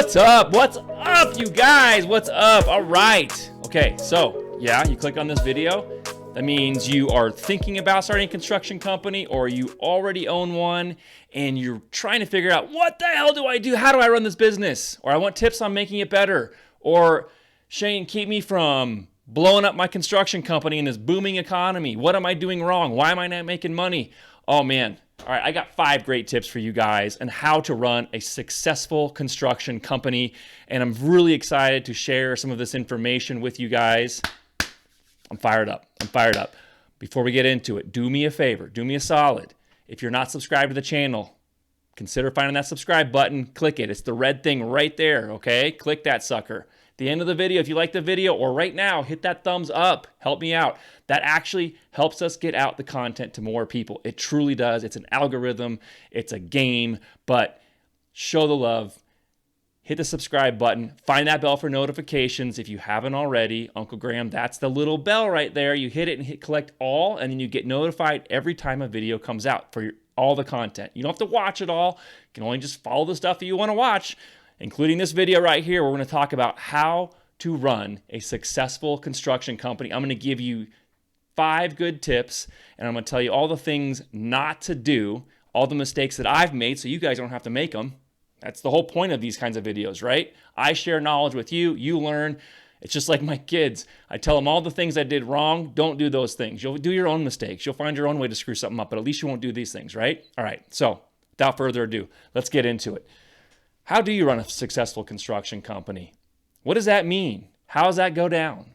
What's up? What's up, you guys? What's up? All right. Okay, so yeah, you click on this video. That means you are thinking about starting a construction company, or you already own one and you're trying to figure out, what the hell do I do? How do I run this business? Or I want tips on making it better. Or Shane, keep me from blowing up my construction company in this booming economy. What am I doing wrong? Why am I not making money? Oh man. All right, I got 5 great tips for you guys on how to run a successful construction company. And I'm really excited to share some of this information with you guys. I'm fired up. Before we get into it, do me a favor, do me a solid. If you're not subscribed to the channel, consider finding that subscribe button, click it. It's the red thing right there, okay? Click that sucker. At the end of the video, if you like the video, or right now, hit that thumbs up. Help me out. That actually helps us get out the content to more people. It truly does. It's an algorithm. It's a game, but show the love. Hit the subscribe button. Find that bell for notifications if you haven't already. Uncle Graham, that's the little bell right there. You hit it and hit collect all, and then you get notified every time a video comes out for all the content. You don't have to watch it all. You can only just follow the stuff that you want to watch, including this video right here. We're going to talk about how to run a successful construction company. I'm going to give you 5 good tips, and I'm going to tell you all the things not to do, all the mistakes that I've made so you guys don't have to make them. That's the whole point of these kinds of videos, right? I share knowledge with you. You learn. It's just like my kids. I tell them all the things I did wrong. Don't do those things. You'll do your own mistakes. You'll find your own way to screw something up, but at least you won't do these things, right? All right, so without further ado, let's get into it. How do you run a successful construction company? What does that mean? How does that go down?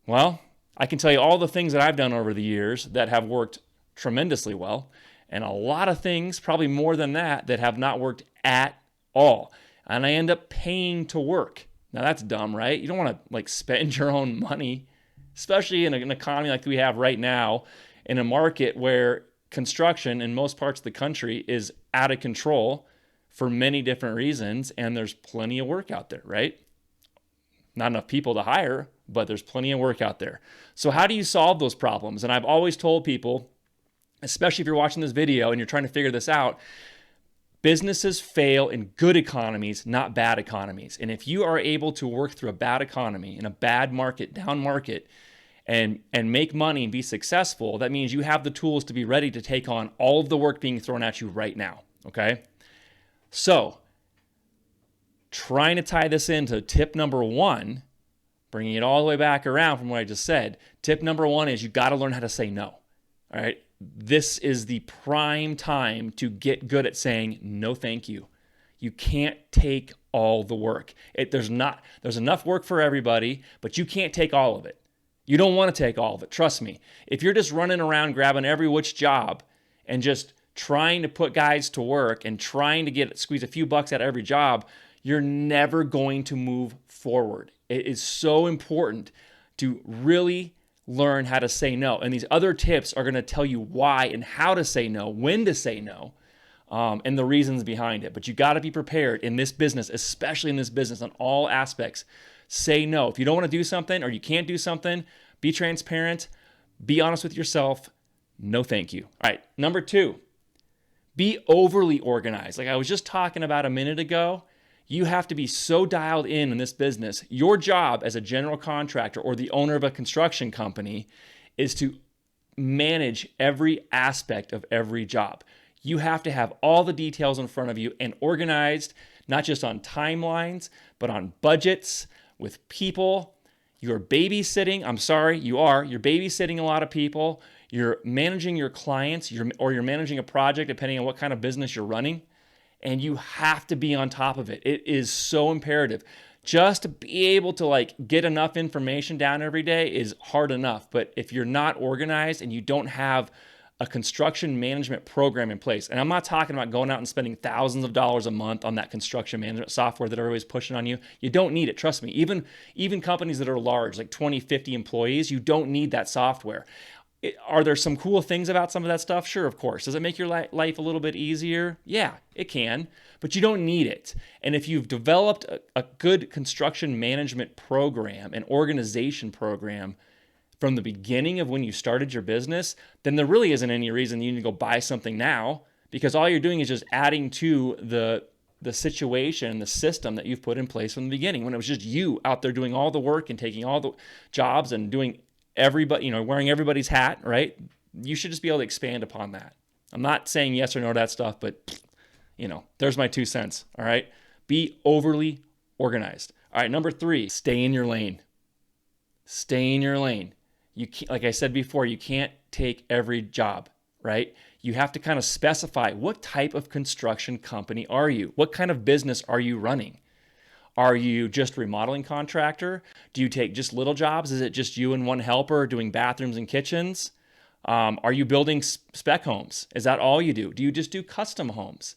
Well, I can tell you all the things that I've done over the years that have worked tremendously well, and a lot of things, probably more than that, that have not worked at all. And I end up paying to work. Now that's dumb, right? You don't want to spend your own money, especially in an economy like we have right now, in a market where construction in most parts of the country is out of control for many different reasons, and there's plenty of work out there, right? Not enough people to hire, but there's plenty of work out there. So how do you solve those problems? And I've always told people, especially if you're watching this video and you're trying to figure this out, businesses fail in good economies, not bad economies. And if you are able to work through a bad economy, in a bad market, down market, and make money and be successful, that means you have the tools to be ready to take on all of the work being thrown at you right now, okay? So, trying to tie this into tip number 1, bringing it all the way back around from what I just said, tip number 1 is you got to learn how to say no, all right? This is the prime time to get good at saying no thank you. You can't take all the work. There's enough work for everybody, but you can't take all of it. You don't want to take all of it, trust me. If you're just running around grabbing every which job and just trying to put guys to work and trying to squeeze a few bucks out of every job, you're never going to move forward. It is so important to really learn how to say no. And these other tips are going to tell you why and how to say no, when to say no, and the reasons behind it. But you got to be prepared in this business, especially in this business, on all aspects. Say no. If you don't want to do something or you can't do something, be transparent, be honest with yourself. No, thank you. All right. Number 2, be overly organized. Like I was just talking about a minute ago, you have to be so dialed in this business. Your job as a general contractor or the owner of a construction company is to manage every aspect of every job. You have to have all the details in front of you and organized, not just on timelines, but on budgets, with people. You're babysitting. You're babysitting a lot of people. You're managing your clients, or you're managing a project, depending on what kind of business you're running. And you have to be on top of it. It is so imperative. Just to be able to get enough information down every day is hard enough. But if you're not organized and you don't have a construction management program in place, and I'm not talking about going out and spending thousands of dollars a month on that construction management software that everybody's pushing on you. You don't need it, trust me. Even companies that are large, like 20, 50 employees, you don't need that software. Are there some cool things about some of that stuff? Sure, of course. Does it make your life a little bit easier? Yeah, it can, but you don't need it. And if you've developed a good construction management program, an organization program from the beginning of when you started your business, then there really isn't any reason you need to go buy something now, because all you're doing is just adding to the the situation and the system that you've put in place from the beginning, when it was just you out there doing all the work and taking all the jobs and doing everybody, wearing everybody's hat, right? You should just be able to expand upon that. I'm not saying yes or no to that stuff, but there's my 2 cents. All right. Be overly organized. All right. Number 3, stay in your lane. Stay in your lane. You can't, like I said before, you can't take every job, right? You have to kind of specify, what type of construction company are you? What kind of business are you running? Are you just a remodeling contractor? Do you take just little jobs? Is it just you and one helper doing bathrooms and kitchens? Are you building spec homes? Is that all you do? Do you just do custom homes?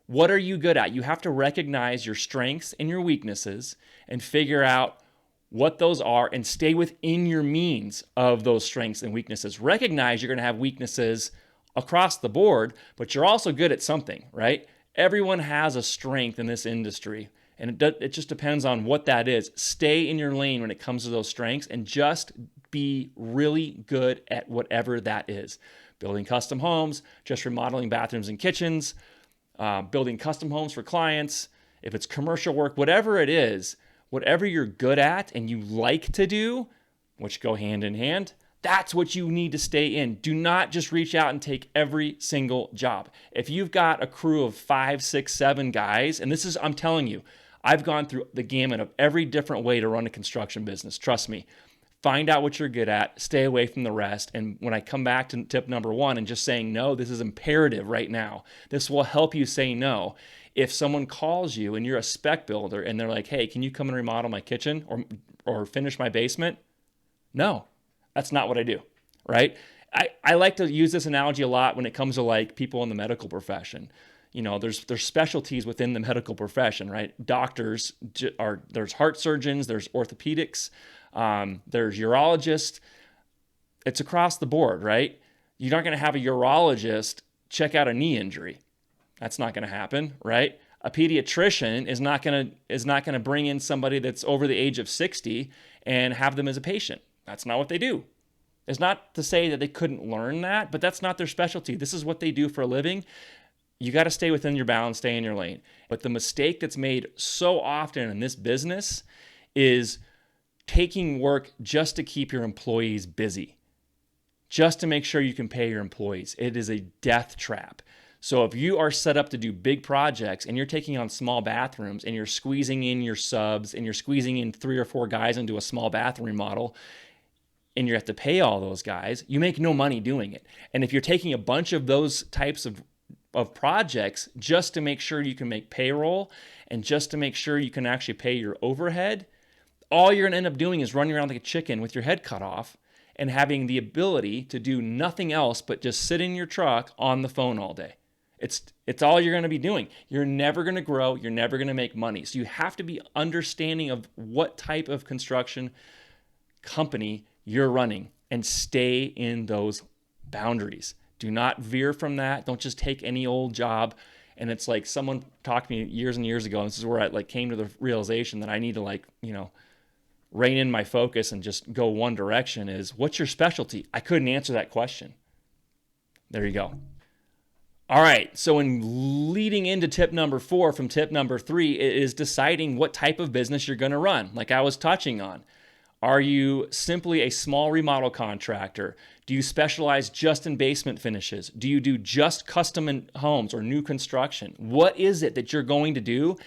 What are you good at? You have to recognize your strengths and your weaknesses and figure out what those are and stay within your means of those strengths and weaknesses. Recognize you're going to have weaknesses across the board, but you're also good at something, right? Everyone has a strength in this industry, and it just depends on what that is. Stay in your lane when it comes to those strengths and just be really good at whatever that is. Building custom homes, just remodeling bathrooms and kitchens, building custom homes for clients, if it's commercial work, whatever it is, whatever you're good at and you like to do, which go hand in hand, that's what you need to stay in. Do not just reach out and take every single job. If you've got a crew of 5, 6, 7 guys, and I'm telling you, I've gone through the gamut of every different way to run a construction business. Trust me. Find out what you're good at, stay away from the rest. And when I come back to tip number 1 and just saying no, this is imperative right now. This will help you say no. If someone calls you and you're a spec builder and they're like, hey, can you come and remodel my kitchen or finish my basement? No, that's not what I do, right? I like to use this analogy a lot when it comes to like people in the medical profession. There's specialties within the medical profession, right? Doctors there's heart surgeons, there's orthopedics, there's urologists. It's across the board, right? You're not going to have a urologist check out a knee injury. That's not going to happen, right? A pediatrician is not going to bring in somebody that's over the age of 60 and have them as a patient. That's not what they do. It's not to say that they couldn't learn that, but that's not their specialty. This is what they do for a living. You got to stay within your bounds, stay in your lane. But the mistake that's made so often in this business is taking work just to keep your employees busy, just to make sure you can pay your employees. It is a death trap. So if you are set up to do big projects and you're taking on small bathrooms and you're squeezing in your subs and you're squeezing in 3 or 4 guys into a small bathroom remodel and you have to pay all those guys, you make no money doing it. And if you're taking a bunch of those types of projects just to make sure you can make payroll and just to make sure you can actually pay your overhead, all you're going to end up doing is running around like a chicken with your head cut off and having the ability to do nothing else but just sit in your truck on the phone all day. It's all you're going to be doing. You're never going to grow. You're never going to make money. So you have to be understanding of what type of construction company you're running and stay in those boundaries. Do not veer from that. Don't just take any old job. And it's like someone talked to me years and years ago, and this is where I came to the realization that I need to rein in my focus and just go one direction is, what's your specialty? I couldn't answer that question. There you go. All right, so in leading into tip number 4 from tip number 3, it is deciding what type of business you're going to run, like I was touching on. Are you simply a small remodel contractor? Do you specialize just in basement finishes? Do you do just custom homes or new construction? What is it that you're going to do?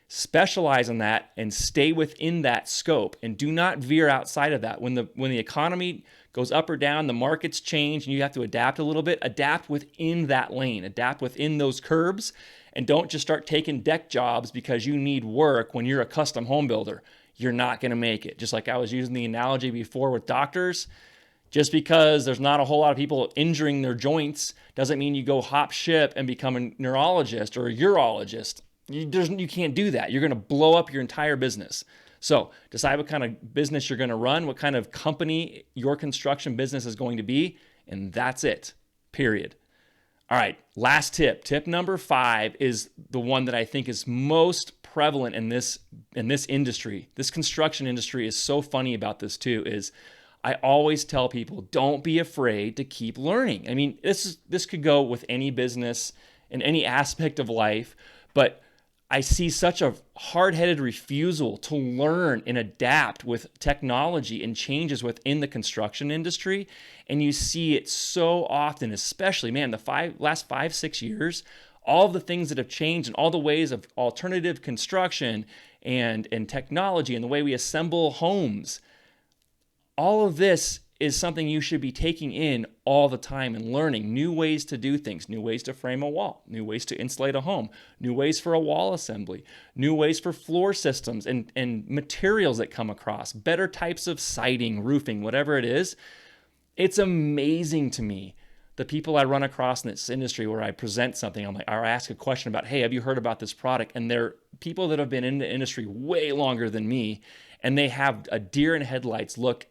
Specialize in that and stay within that scope and do not veer outside of that. When the economy goes up or down, the markets change and you have to adapt a little bit, adapt within that lane, adapt within those curbs, and don't just start taking deck jobs because you need work when you're a custom home builder. You're not going to make it. Just like I was using the analogy before with doctors, just because there's not a whole lot of people injuring their joints doesn't mean you go hop ship and become a neurologist or a urologist. You can't do that. You're going to blow up your entire business. So decide what kind of business you're going to run, what kind of company your construction business is going to be, and that's it, period. All right, last tip. Tip number 5 is the one that I think is most prevalent in this industry. This construction industry is so funny about this too, is I always tell people, don't be afraid to keep learning. I mean, this could go with any business in any aspect of life, but I see such a hard-headed refusal to learn and adapt with technology and changes within the construction industry. And you see it so often, especially, man, the last 5, 6 years, all of the things that have changed and all the ways of alternative construction and technology and the way we assemble homes. All of this is something you should be taking in all the time and learning new ways to do things, new ways to frame a wall, new ways to insulate a home, new ways for a wall assembly, new ways for floor systems and materials that come across, better types of siding, roofing, whatever it is. It's amazing to me the people I run across in this industry where I present something, I'm like, or I ask a question about, hey, have you heard about this product? And they're people that have been in the industry way longer than me, and they have a deer in headlights look,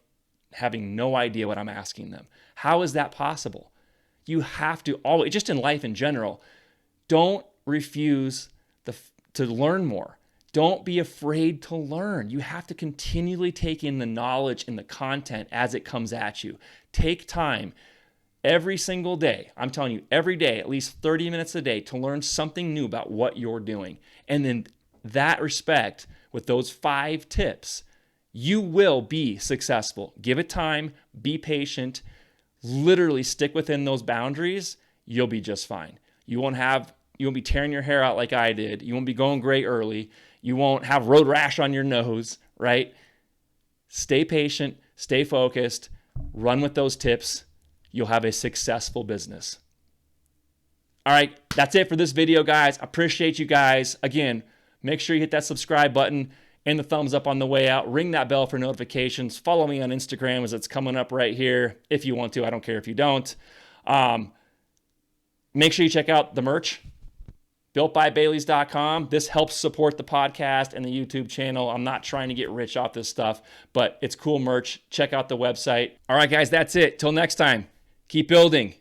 having no idea what I'm asking them. How is that possible? You have to always, just in life in general, don't refuse to learn more. Don't be afraid to learn. You have to continually take in the knowledge and the content as it comes at you. Take time every single day. I'm telling you, every day, at least 30 minutes a day to learn something new about what you're doing. And in that respect, with those 5 tips, you will be successful. Give it time, be patient, literally stick within those boundaries. You'll be just fine. You won't be tearing your hair out like I did. You won't be going gray early. You won't have road rash on your nose, right? Stay patient, stay focused, run with those tips. You'll have a successful business. All right, that's it for this video, guys. Appreciate you guys. Again, make sure you hit that subscribe button and the thumbs up on the way out. Ring that bell for notifications. Follow me on Instagram as it's coming up right here if you want to. I don't care if you don't. Make sure you check out the merch, builtbybaileys.com. This helps support the podcast and the YouTube channel. I'm not trying to get rich off this stuff, but it's cool merch. Check out the website. All right, guys, that's it. Till next time, keep building.